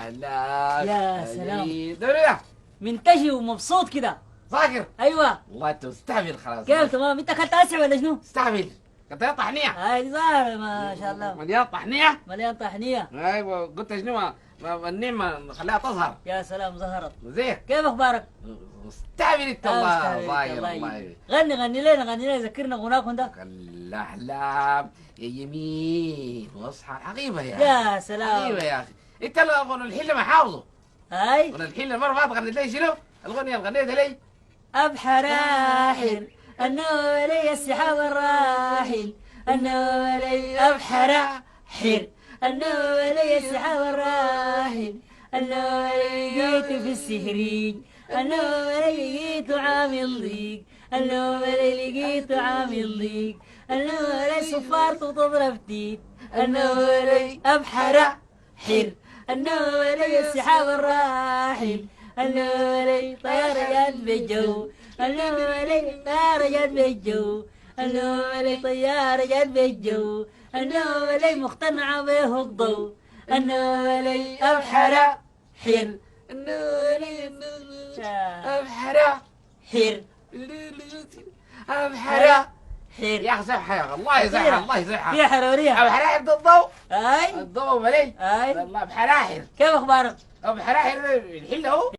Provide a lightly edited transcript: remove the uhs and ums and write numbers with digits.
لا يا سلام. دولة منتشي ومبسوط كده. ذاكر. ايوه. والله انت مستعمل خلاص. كيف تمام؟ انت اكلت اسع ولا شنو؟ مستعمل. قلت لي طحنية. هاي ظاهر ما شاء الله. مليان طحنية. مليان طحنية. ايوه قلت شنو النعمة نخليها تظهر. يا سلام ظهرت. زين. كيف اخبارك؟ مستعمل انت والله. مستعمل. ظاهر والله. غني لنا ذكرنا غناكم ده. الاحلام يا يمين واصحى حقيبة يا يا سلام. حقيبة يا اخي. انت الحلة ما حافظه. هاي الحلة المرة ما غنيت لي شنو؟ الغنية اللي غنيتها لي. ابحر راحل النوم لي السحاب الراحل النوم لي ابحر حر النوم لي السحاب الراحل النوم لقيت في السهريج النوم لقيت عامل ضيق النوم لقيت عامل ضيق النوم لي صفارته تضرب تيت النوم لي ابحر حر النوم لي السحاب الراحل النوم لي طيارة جت بالجو النوم لي طيارة جت بالجو النوم لي طيارة جت بالجو النوم لي مقتنعة به الضوء النوم لي أبحر حر النوم لي أبحر حر أبحر حر يا اخي صحة يا اخي الله يصحها الله يصحها. فيها حرورية. أبحراحر ضد الضوء. أي الضوء ملي. أي والله أبحراحر. كيف أخبارك؟ أبحراحر الحلة هو.